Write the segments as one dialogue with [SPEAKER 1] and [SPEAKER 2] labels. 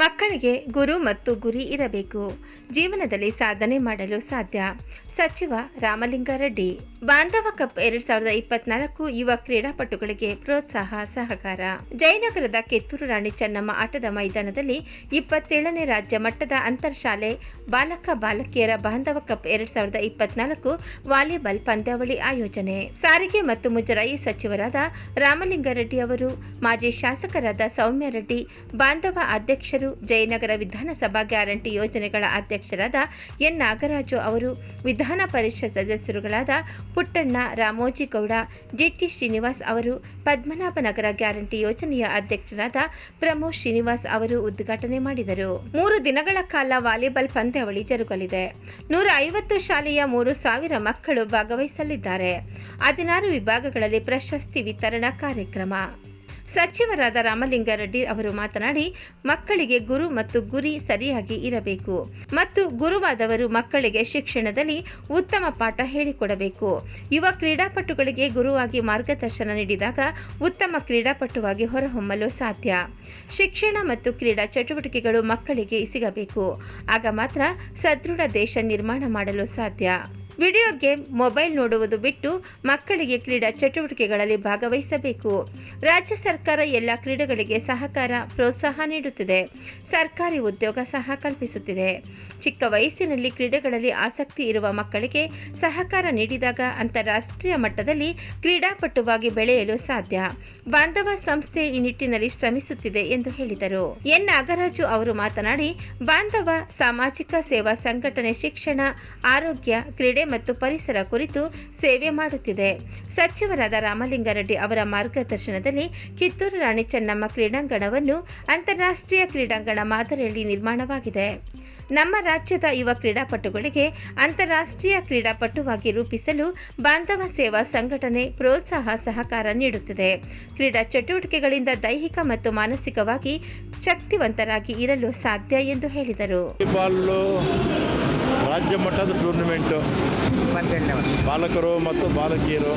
[SPEAKER 1] ಮಕ್ಕಳಿಗೆ ಗುರು ಮತ್ತು ಗುರಿ ಇರಬೇಕು. ಜೀವನದಲ್ಲಿ ಸಾಧನೆ ಮಾಡಲು ಸಾಧ್ಯ. ಸಚಿವ ರಾಮಲಿಂಗಾರೆಡ್ಡಿ. ಬಾಂಧವ ಕಪ್ 2024 ಯುವ ಕ್ರೀಡಾಪಟುಗಳಿಗೆ ಪ್ರೋತ್ಸಾಹ ಸಹಕಾರ. ಜಯನಗರದ ಕಿತ್ತೂರು ರಾಣಿ ಚೆನ್ನಮ್ಮ ಆಟದ ಮೈದಾನದಲ್ಲಿ 27ನೇ ರಾಜ್ಯ ಮಟ್ಟದ ಅಂತರ್ಶಾಲೆ ಬಾಲಕ ಬಾಲಕಿಯರ ಬಾಂಧವ ಕಪ್ 2024 ವಾಲಿಬಾಲ್ ಪಂದ್ಯಾವಳಿ ಆಯೋಜನೆ. ಸಾರಿಗೆ ಮತ್ತು ಮುಜರಾಯಿ ಸಚಿವರಾದ ರಾಮಲಿಂಗಾರೆಡ್ಡಿ ಅವರು, ಮಾಜಿ ಶಾಸಕರಾದ ಸೌಮ್ಯ ರೆಡ್ಡಿ, ಬಾಂಧವ ಅಧ್ಯಕ್ಷರು, ಜಯನಗರ ವಿಧಾನಸಭಾ ಗ್ಯಾರಂಟಿ ಯೋಜನೆಗಳ ಅಧ್ಯಕ್ಷರಾದ ಎನ್ ನಾಗರಾಜು ಅವರು, ವಿಧಾನ ಪರಿಷತ್ ಸದಸ್ಯರುಗಳಾದ ಪುಟ್ಟಣ್ಣ, ರಾಮೋಜಿಗೌಡ, ಜಿಟಿ ಶ್ರೀನಿವಾಸ್ ಅವರು, ಪದ್ಮನಾಭನಗರ ಗ್ಯಾರಂಟಿ ಯೋಜನೆಯ ಅಧ್ಯಕ್ಷರಾದ ಪ್ರಮೋದ್ ಶ್ರೀನಿವಾಸ್ ಅವರು ಉದ್ಘಾಟನೆ ಮಾಡಿದರು. 3 ದಿನಗಳ ಕಾಲ ವಾಲಿಬಾಲ್ ಪಂದ್ಯಾವಳಿ ಜರುಗಲಿದೆ. 150 ಶಾಲೆಯ 3,000 ಮಕ್ಕಳು ಭಾಗವಹಿಸಲಿದ್ದಾರೆ. 16 ವಿಭಾಗಗಳಲ್ಲಿ ಪ್ರಶಸ್ತಿ ವಿತರಣಾ ಕಾರ್ಯಕ್ರಮ. ಸಚಿವರಾದ ರಾಮಲಿಂಗಾರೆಡ್ಡಿ ಅವರು ಮಾತನಾಡಿ, ಮಕ್ಕಳಿಗೆ ಗುರು ಮತ್ತು ಗುರಿ ಸರಿಯಾಗಿ ಇರಬೇಕು ಮತ್ತು ಗುರುವಾದವರು ಮಕ್ಕಳಿಗೆ ಶಿಕ್ಷಣದಲ್ಲಿ ಉತ್ತಮ ಪಾಠ ಹೇಳಿಕೊಡಬೇಕು. ಯುವ ಕ್ರೀಡಾಪಟುಗಳಿಗೆ ಗುರುವಾಗಿ ಮಾರ್ಗದರ್ಶನ ನೀಡಿದಾಗ ಉತ್ತಮ ಕ್ರೀಡಾಪಟುವಾಗಿ ಹೊರಹೊಮ್ಮಲು ಸಾಧ್ಯ. ಶಿಕ್ಷಣ ಮತ್ತು ಕ್ರೀಡಾ ಚಟುವಟಿಕೆಗಳು ಮಕ್ಕಳಿಗೆ ಸಿಗಬೇಕು. ಆಗ ಮಾತ್ರ ಸದೃಢ ದೇಶ ನಿರ್ಮಾಣ ಮಾಡಲು ಸಾಧ್ಯ. ವಿಡಿಯೋ ಗೇಮ್, ಮೊಬೈಲ್ ನೋಡುವುದು ಬಿಟ್ಟು ಮಕ್ಕಳಿಗೆ ಕ್ರೀಡಾ ಚಟುವಟಿಕೆಗಳಲ್ಲಿ ಭಾಗವಹಿಸಬೇಕು. ರಾಜ್ಯ ಸರ್ಕಾರ ಎಲ್ಲ ಕ್ರೀಡೆಗಳಿಗೆ ಸಹಕಾರ, ಪ್ರೋತ್ಸಾಹ ನೀಡುತ್ತಿದೆ. ಸರ್ಕಾರಿ ಉದ್ಯೋಗ ಸಹ ಕಲ್ಪಿಸುತ್ತಿದೆ. ಚಿಕ್ಕ ವಯಸ್ಸಿನಲ್ಲಿ ಕ್ರೀಡೆಗಳಲ್ಲಿ ಆಸಕ್ತಿ ಇರುವ ಮಕ್ಕಳಿಗೆ ಸಹಕಾರ ನೀಡಿದಾಗ ಅಂತಾರಾಷ್ಟ್ರೀಯ ಮಟ್ಟದಲ್ಲಿ ಕ್ರೀಡಾಪಟುವಾಗಿ ಬೆಳೆಯಲು ಸಾಧ್ಯ. ಬಾಂಧವ ಸಂಸ್ಥೆ ಈ ನಿಟ್ಟಿನಲ್ಲಿ ಶ್ರಮಿಸುತ್ತಿದೆ ಎಂದು ಹೇಳಿದರು. ಎನ್ ನಾಗರಾಜು ಅವರು ಮಾತನಾಡಿ, ಬಾಂಧವ ಸಾಮಾಜಿಕ ಸೇವಾ ಸಂಘಟನೆ ಶಿಕ್ಷಣ, ಆರೋಗ್ಯ, ಕ್ರೀಡೆ ಮತ್ತು ಪರಿಸರ ಕುರಿತು ಸೇವೆ ಮಾಡುತ್ತಿದೆ. ಸಚಿವರಾದ ರಾಮಲಿಂಗಾರೆಡ್ಡಿ ಅವರ ಮಾರ್ಗದರ್ಶನದಲ್ಲಿ ಕಿತ್ತೂರು ರಾಣಿ ಚೆನ್ನಮ್ಮ ಕ್ರೀಡಾಂಗಣವನ್ನು ಅಂತಾರಾಷ್ಟ್ರೀಯ ಕ್ರೀಡಾಂಗಣ ಮಾದರಿಯಲ್ಲಿ ನಿರ್ಮಾಣವಾಗಿದೆ. ನಮ್ಮ ರಾಜ್ಯದ ಯುವ ಕ್ರೀಡಾಪಟುಗಳಿಗೆ ಅಂತಾರಾಷ್ಟ್ರೀಯ ಕ್ರೀಡಾಪಟುವಾಗಿ ರೂಪಿಸಲು ಬಾಂಧವ ಸೇವಾ ಸಂಘಟನೆ ಪ್ರೋತ್ಸಾಹ ಸಹಕಾರ ನೀಡುತ್ತಿದೆ. ಕ್ರೀಡಾ ಚಟುವಟಿಕೆಗಳಿಂದ ದೈಹಿಕ ಮತ್ತು ಮಾನಸಿಕವಾಗಿ ಶಕ್ತಿವಂತರಾಗಿ ಇರಲು ಸಾಧ್ಯ ಎಂದು ಹೇಳಿದರು.
[SPEAKER 2] ರಾಜ್ಯ ಮಟ್ಟದ ಟೂರ್ನಿಮೆಂಟು ಬಾಲಕರು ಮತ್ತು ಬಾಲಕಿಯರು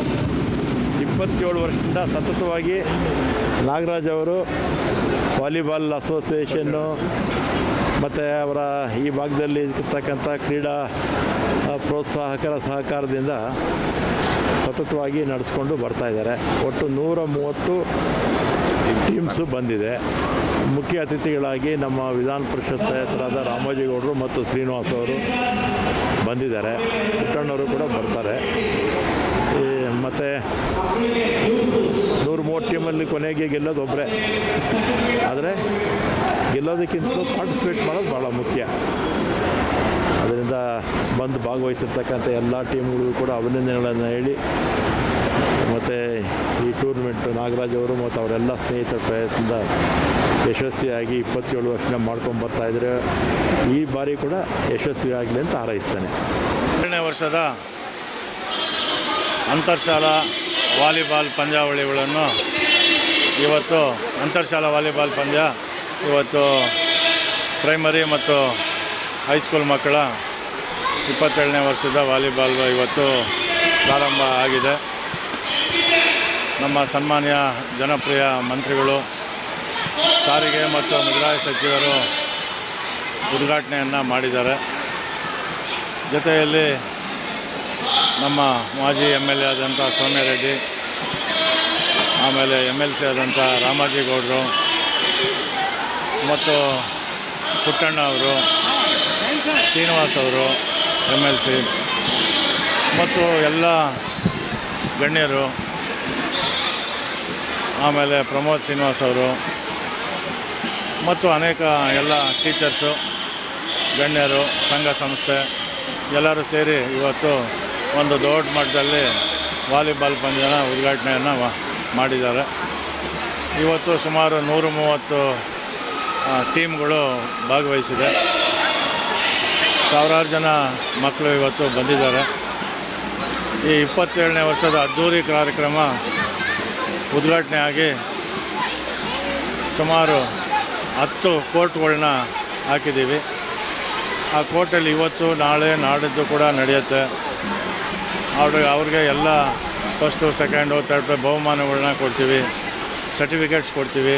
[SPEAKER 2] 27 ವರ್ಷದಿಂದ ಸತತವಾಗಿ ನಾಗರಾಜ್ ಅವರು ವಾಲಿಬಾಲ್ ಅಸೋಸಿಯೇಷನ್ನು ಮತ್ತು ಅವರ ಈ ಭಾಗದಲ್ಲಿ ಇರ್ತಕ್ಕಂಥ ಕ್ರೀಡಾ ಪ್ರೋತ್ಸಾಹಕರ ಸಹಕಾರದಿಂದ ಸತತವಾಗಿ ನಡೆಸ್ಕೊಂಡು ಬರ್ತಾಯಿದ್ದಾರೆ. ಒಟ್ಟು 130 ಟೀಮ್ಸು ಬಂದಿದೆ. ಮುಖ್ಯ ಅತಿಥಿಗಳಾಗಿ ನಮ್ಮ ವಿಧಾನ ಪರಿಷತ್ ಸದಸ್ಯರಾದ ರಾಮೋಜಿಗೌಡರು ಮತ್ತು ಶ್ರೀನಿವಾಸ್ ಅವರು ಬಂದಿದ್ದಾರೆ. ಪುಟ್ಟಣ್ಣವರು ಕೂಡ ಬರ್ತಾರೆ. ಮತ್ತು 130 ಟೀಮಲ್ಲಿ ಕೊನೆಗೆ ಗೆಲ್ಲೋದು ಒಬ್ಬರೇ. ಆದರೆ ಗೆಲ್ಲೋದಕ್ಕಿಂತಲೂ ಪಾರ್ಟಿಸಿಪೇಟ್ ಮಾಡೋದು ಭಾಳ ಮುಖ್ಯ. ಅದರಿಂದ ಬಂದು ಭಾಗವಹಿಸಿರ್ತಕ್ಕಂಥ ಎಲ್ಲ ಟೀಮ್ಗಳಿಗೂ ಕೂಡ ಅಭಿನಂದನೆಗಳನ್ನು ಹೇಳಿ, ಮತ್ತು ಈ ಟೂರ್ನಮೆಂಟು ನಾಗರಾಜ್ ಅವರು ಮತ್ತು ಅವರೆಲ್ಲ ಸ್ನೇಹಿತರ ಪ್ರಯತ್ನದಿಂದ ಯಶಸ್ವಿಯಾಗಿ 27 ವರ್ಷದಿಂದ ಮಾಡ್ಕೊಂಡು ಬರ್ತಾಯಿದ್ರೆ ಈ ಬಾರಿ ಕೂಡ ಯಶಸ್ವಿ ಆಗಲಿ ಅಂತ ಹಾರೈಸ್ತೇನೆ.
[SPEAKER 3] 2ನೇ ವರ್ಷದ ಅಂತರ್ಶಾಲಾ ವಾಲಿಬಾಲ್ ಪಂದ್ಯಾವಳಿಗಳನ್ನು ಇವತ್ತು ಅಂತರ್ಶಾಲಾ ವಾಲಿಬಾಲ್ ಪಂದ್ಯ ಇವತ್ತು ಪ್ರೈಮರಿ ಮತ್ತು ಹೈಸ್ಕೂಲ್ ಮಕ್ಕಳ 27ನೇ ವರ್ಷದ ವಾಲಿಬಾಲ್ ಇವತ್ತು ಪ್ರಾರಂಭ ಆಗಿದೆ. ನಮ್ಮ ಸನ್ಮಾನ್ಯ ಜನಪ್ರಿಯ ಮಂತ್ರಿಗಳು, ಸಾರಿಗೆ ಮತ್ತು ಮುಜರಾಯಿ ಸಚಿವರು ಉದ್ಘಾಟನೆಯನ್ನು ಮಾಡಿದ್ದಾರೆ. ಜೊತೆಯಲ್ಲಿ ನಮ್ಮ ಮಾಜಿ MLA ಆದಂಥ ಸೌಮ್ಯ ರೆಡ್ಡಿ, ಆಮೇಲೆ MLC ಆದಂಥ ರಾಮಾಜಿಗೌಡರು ಮತ್ತು ಪುಟ್ಟಣ್ಣ ಅವರು, ಶ್ರೀನಿವಾಸ್ ಅವರು MLC ಮತ್ತು ಎಲ್ಲ ಗಣ್ಯರು, ಆಮೇಲೆ ಪ್ರಮೋದ್ ಶ್ರೀನಿವಾಸ್ ಅವರು ಮತ್ತು ಅನೇಕ ಎಲ್ಲ ಟೀಚರ್ಸು, ಗಣ್ಯರು, ಸಂಘ ಸಂಸ್ಥೆ ಎಲ್ಲರೂ ಸೇರಿ ಇವತ್ತು ಒಂದು ದೊಡ್ಡ ಮಟ್ಟದಲ್ಲಿ ವಾಲಿಬಾಲ್ ಪಂದ್ಯನ ಉದ್ಘಾಟನೆಯನ್ನು ಮಾಡಿದ್ದಾರೆ. ಇವತ್ತು ಸುಮಾರು 130 ಟೀಮ್ಗಳು ಭಾಗವಹಿಸಿದೆ. ಸಾವಿರಾರು ಜನ ಮಕ್ಕಳು ಇವತ್ತು ಬಂದಿದ್ದಾರೆ. ಈ 27ನೇ ವರ್ಷದ ಅದ್ಧೂರಿ ಕಾರ್ಯಕ್ರಮ ಉದ್ಘಾಟನೆ ಆಗಿ ಸುಮಾರು 10 ಕೋರ್ಟ್ಗಳನ್ನ ಹಾಕಿದ್ದೀವಿ. ಆ ಕೋರ್ಟಲ್ಲಿ ಇವತ್ತು ನಾಳೆ ನಾಡಿದ್ದು ಕೂಡ ನಡೆಯುತ್ತೆ. ಅವ್ರಿಗೆ ಎಲ್ಲ ಫಸ್ಟು, ಸೆಕೆಂಡು, ಥರ್ಡ್ ಬಹುಮಾನಗಳನ್ನ ಕೊಡ್ತೀವಿ, ಸರ್ಟಿಫಿಕೇಟ್ಸ್ ಕೊಡ್ತೀವಿ.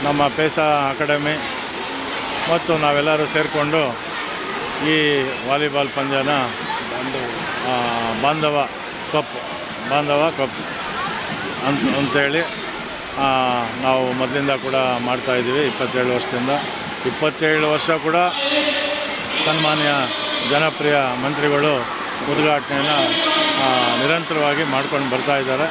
[SPEAKER 3] ನಮ್ಮ ಪೇಸಾ ಅಕಾಡೆಮಿ ಮತ್ತು ನಾವೆಲ್ಲರೂ ಸೇರಿಕೊಂಡು ಈ ವಾಲಿಬಾಲ್ ಪಂದ್ಯನ ಬಾಂಧವ ಕಪ್ ಅಂತೇಳಿ ನಾವು ಮೊದಲಿಂದ ಕೂಡ ಮಾಡ್ತಾಯಿದ್ದೀವಿ. 27 ವರ್ಷದಿಂದ 27 ವರ್ಷ ಕೂಡ ಸನ್ಮಾನ್ಯ ಜನಪ್ರಿಯ ಮಂತ್ರಿಗಳು ಉದ್ಘಾಟನೆಯನ್ನು ನಿರಂತರವಾಗಿ ಮಾಡ್ಕೊಂಡು ಬರ್ತಾಯಿದ್ದಾರೆ.